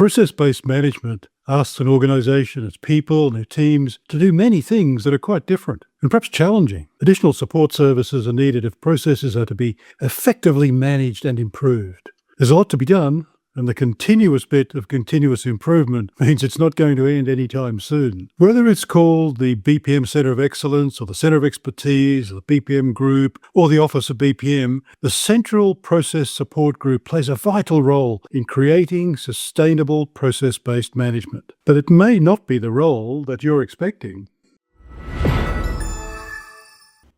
Process-based management asks an organization, its people and their teams to do many things that are quite different and perhaps challenging. Additional support services are needed if processes are to be effectively managed and improved. There's a lot to be done, and the continuous bit of continuous improvement means it's not going to end anytime soon. Whether it's called the BPM Center of Excellence or the Center of Expertise or the BPM Group or the Office of BPM, the Central Process Support Group plays a vital role in creating sustainable process-based management. But it may not be the role that you're expecting.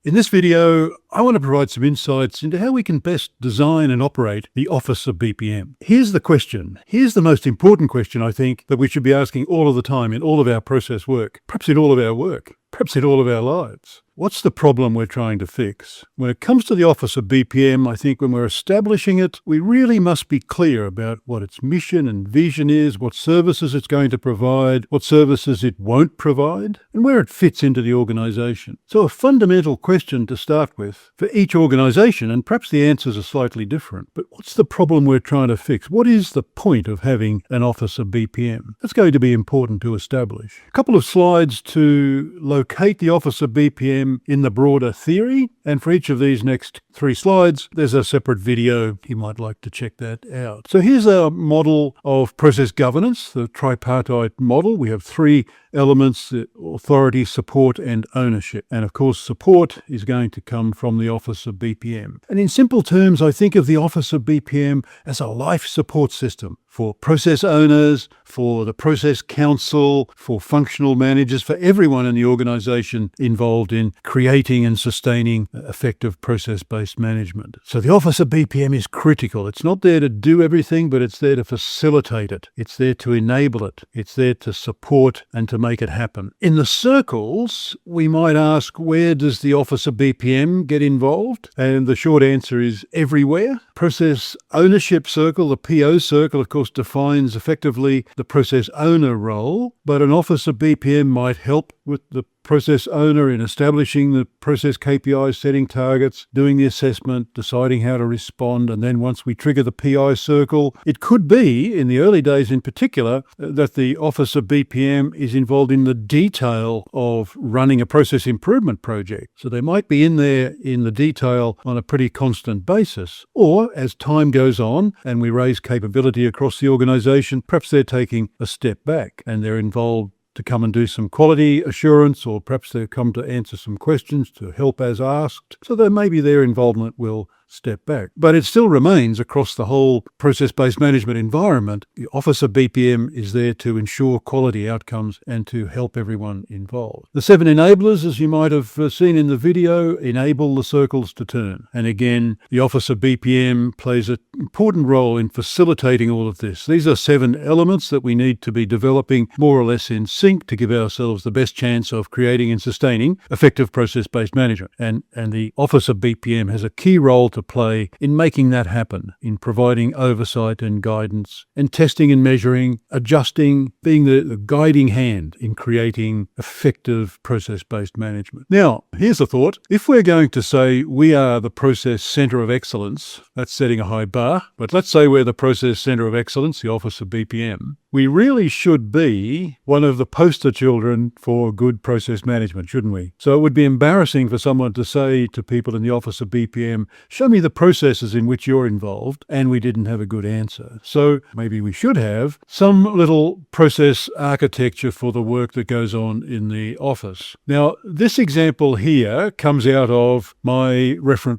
In this video, I want to provide some insights into how we can best design and operate the Office of BPM. Here's the question. Here's the most important question, I think, that we should be asking all of the time in all of our process work, perhaps in all of our work, perhaps in all of our lives. What's the problem we're trying to fix? When it comes to the Office of BPM, I think when we're establishing it, we really must be clear about what its mission and vision is, what services it's going to provide, what services it won't provide, and where it fits into the organization. So a fundamental question to start with for each organization, and perhaps the answers are slightly different, but what's the problem we're trying to fix? What is the point of having an Office of BPM? That's going to be important to establish. A couple of slides to locate the Office of BPM in the broader theory, and for each of these next 3 slides, there's a separate video. You might like to check that out. So here's our model of process governance, the tripartite model. We have 3 elements: authority, support, and ownership. And of course, support is going to come from the Office of BPM. And in simple terms, I think of the Office of BPM as a life support system for process owners, for the process council, for functional managers, for everyone in the organization involved in creating and sustaining effective process-based management. So the Office of BPM is critical. It's not there to do everything, but it's there to facilitate it. It's there to enable it. It's there to support and to make it happen. In the circles, we might ask, where does the Office of BPM get involved? And the short answer is everywhere. Process ownership circle, the PO circle, of course, defines effectively the process owner role, but an Office of BPM might help with the process owner in establishing the process KPIs, setting targets, doing the assessment, deciding how to respond, and then once we trigger the PI circle, it could be, in the early days in particular, that the Office of BPM is involved in the detail of running a process improvement project. So they might be in there in the detail on a pretty constant basis. Or as time goes on and we raise capability across the organization, perhaps they're taking a step back and they're involved to come and do some quality assurance, or perhaps they'll come to answer some questions to help as asked. So that maybe their involvement will step back. But it still remains across the whole process-based management environment. The Office of BPM is there to ensure quality outcomes and to help everyone involved. The 7 enablers, as you might have seen in the video, enable the circles to turn. And again, the Office of BPM plays an important role in facilitating all of this. These are 7 elements that we need to be developing more or less in sync to give ourselves the best chance of creating and sustaining effective process-based management. And the Office of BPM has a key role to play in making that happen, in providing oversight and guidance, and testing and measuring, adjusting, being the guiding hand in creating effective process-based management. Now, here's a thought. If we're going to say we are the Process Center of Excellence, that's setting a high bar, but let's say we're the Process Center of Excellence, the Office of BPM, we really should be one of the poster children for good process management, shouldn't we? So it would be embarrassing for someone to say to people in the Office of BPM, show me the processes in which you're involved, and we didn't have a good answer. So maybe we should have some little process architecture for the work that goes on in the office. Now, this example here comes out of my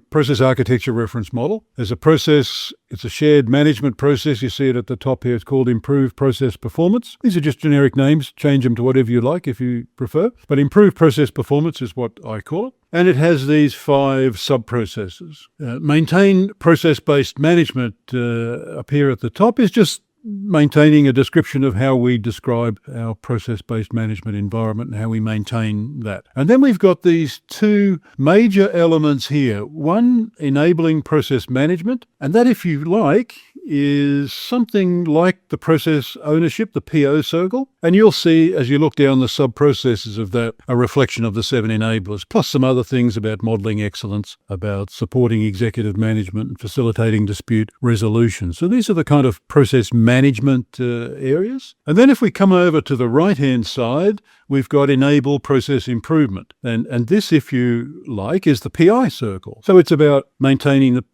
process architecture reference model. There's a process, it's a shared management process. You see it at the top here. It's called Improved Process Performance. These are just generic names. Change them to whatever you like if you prefer. But improved process performance is what I call it. And it has these 5 sub-processes. Maintain process-based management up here at the top is just maintaining a description of how we describe our process-based management environment and how we maintain that. And then we've got these 2 major elements here. One, enabling process management, and that, if you like, is something like the process ownership, the PO circle. And you'll see, as you look down the sub-processes of that, a reflection of the 7 enablers, plus some other things about modelling excellence, about supporting executive management and facilitating dispute resolution. So these are the kind of process management management areas. And then if we come over to the right-hand side, we've got enable process improvement. And this, if you like, is the PI circle. So it's about maintaining the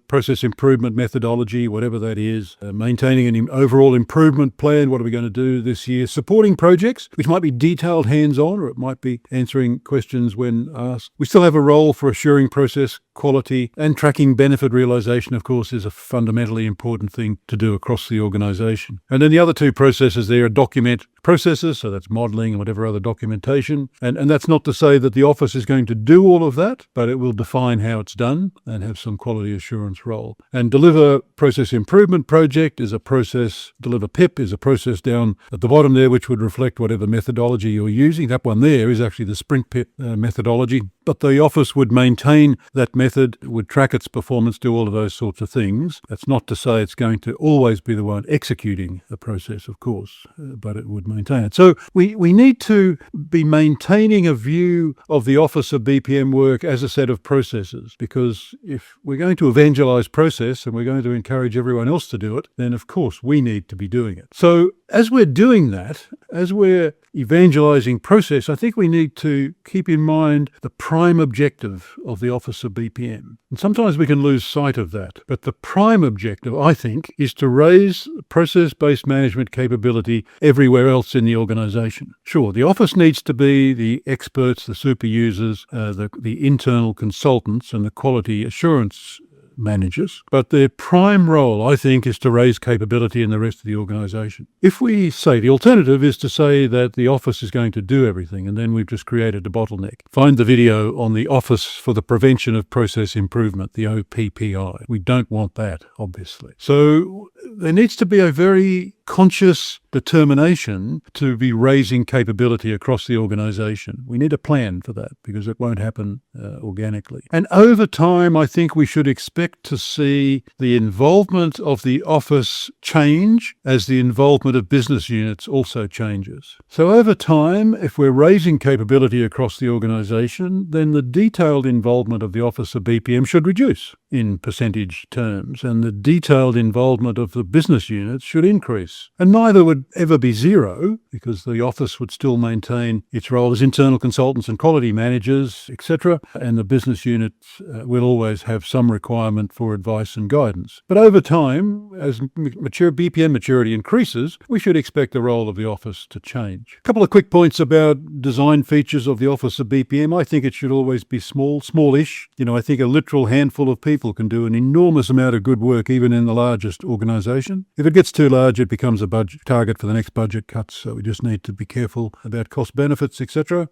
process improvement methodology, whatever that is, maintaining an overall improvement plan. What are we going to do this year? Supporting projects, which might be detailed hands-on, or it might be answering questions when asked. We still have a role for assuring process quality, and tracking benefit realization, of course, is a fundamentally important thing to do across the organization. And then the other two processes there are document processes, so that's modeling and whatever other documentation. And that's not to say that the office is going to do all of that, but it will define how it's done and have some quality assurance role. And deliver process improvement project is a process, deliver PIP is a process down at the bottom there, which would reflect whatever methodology you're using. That one there is actually the sprint PIP methodology. But the office would maintain that method, would track its performance, do all of those sorts of things. That's not to say it's going to always be the one executing the process, of course, but it would maintain it. So we need to be maintaining a view of the Office of BPM work as a set of processes, because if we're going to evangelize process and we're going to encourage everyone else to do it, then of course we need to be doing it. So as we're doing that, as we're evangelizing process, I think we need to keep in mind the prime objective of the Office of BPM. And sometimes we can lose sight of that. But the prime objective, I think, is to raise process-based management capability everywhere else in the organization. Sure, the office needs to be the experts, the super users, the internal consultants and the quality assurance managers, but their prime role, I think, is to raise capability in the rest of the organisation. If we say the alternative is to say that the office is going to do everything and then we've just created a bottleneck. Find the video on the Office for the Prevention of Process Improvement, the OPPI. We don't want that, obviously. So there needs to be a very conscious determination to be raising capability across the organisation. We need a plan for that because it won't happen organically. And over time, I think we should expect to see the involvement of the office change as the involvement of business units also changes. So over time, if we're raising capability across the organisation, then the detailed involvement of the Office of BPM should reduce in percentage terms, and the detailed involvement of the business units should increase. And neither would ever be zero, because the office would still maintain its role as internal consultants and quality managers, etc., and the business units will always have some requirement for advice and guidance. But over time, as BPM maturity increases, we should expect the role of the office to change. A couple of quick points about design features of the Office of BPM. I think it should always be smallish. I think a literal handful of people can do an enormous amount of good work even in the largest organisation. If it gets too large, it becomes a budget target for the next budget cuts, so we just need to be careful about cost benefits, etc.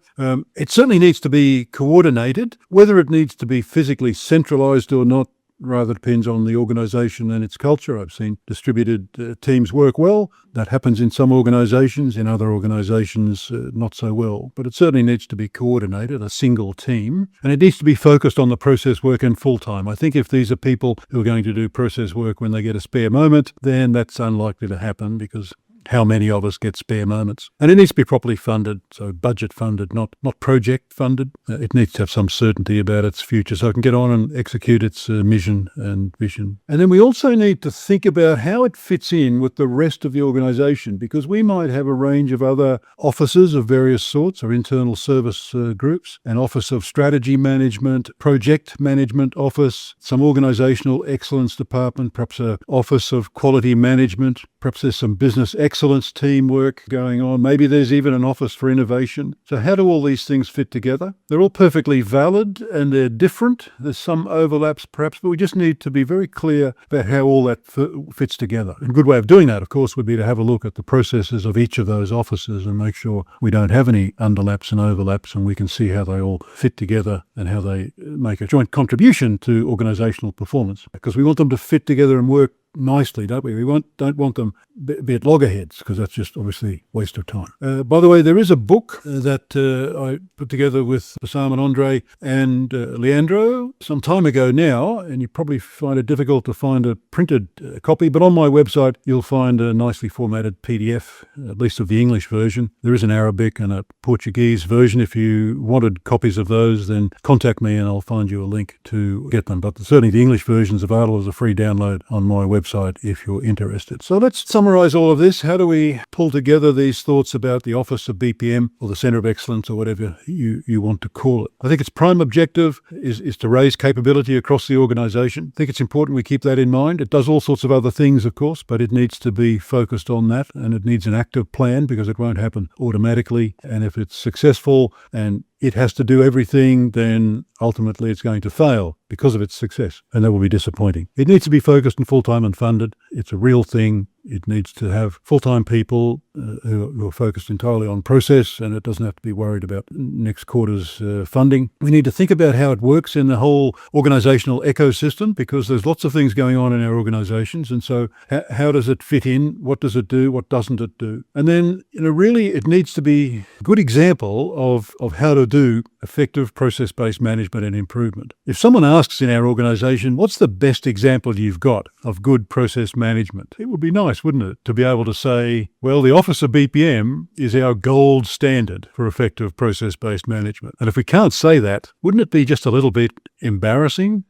It certainly needs to be coordinated. Whether it needs to be physically centralised or not rather depends on the organisation and its culture. I've seen distributed teams work well. That happens in some organisations, in other organisations not so well. But it certainly needs to be coordinated, a single team, and it needs to be focused on the process work and full-time. I think if these are people who are going to do process work when they get a spare moment, then that's unlikely to happen, because how many of us get spare moments? And it needs to be properly funded, so budget funded, not project funded. It needs to have some certainty about its future so it can get on and execute its mission and vision. And then we also need to think about how it fits in with the rest of the organisation, because we might have a range of other offices of various sorts, or internal service groups, an Office of Strategy Management, Project Management Office, some organisational excellence department, perhaps an Office of Quality Management, perhaps there's some business excellence teamwork going on. Maybe there's even an office for innovation. So how do all these things fit together? They're all perfectly valid and they're different. There's some overlaps perhaps, but we just need to be very clear about how all that fits together. A good way of doing that, of course, would be to have a look at the processes of each of those offices and make sure we don't have any underlaps and overlaps, and we can see how they all fit together and how they make a joint contribution to organisational performance. Because we want them to fit together and work nicely, don't we? We don't want them be at loggerheads, because that's just obviously a waste of time. By the way, there is a book that I put together with Bassam and Andre and Leandro some time ago now, and you probably find it difficult to find a printed copy, but on my website you'll find a nicely formatted PDF, at least of the English version. There is an Arabic and a Portuguese version. If you wanted copies of those, then contact me and I'll find you a link to get them. But certainly the English version is available as a free download on my website. website if you're interested. So let's summarize all of this. How do we pull together these thoughts about the Office of BPM or the Center of Excellence or whatever you want to call it? I think its prime objective is to raise capability across the organization. I think it's important we keep that in mind. It does all sorts of other things, of course, but it needs to be focused on that, and it needs an active plan because it won't happen automatically. And if it's successful and it has to do everything, then ultimately it's going to fail because of its success, and that will be disappointing. It needs to be focused and full-time and funded. It's a real thing. It needs to have full-time people who are focused entirely on process, and it doesn't have to be worried about next quarter's funding. We need to think about how it works in the whole organizational ecosystem, because there's lots of things going on in our organizations, and so how does it fit in? What does it do? What doesn't it do? And then, really it needs to be a good example of how to do effective process-based management and improvement. If someone asks in our organization, what's the best example you've got of good process management? It would be nice, wouldn't it, to be able to say, well, the Office of BPM is our gold standard for effective process-based management. And if we can't say that, wouldn't it be just a little bit embarrassing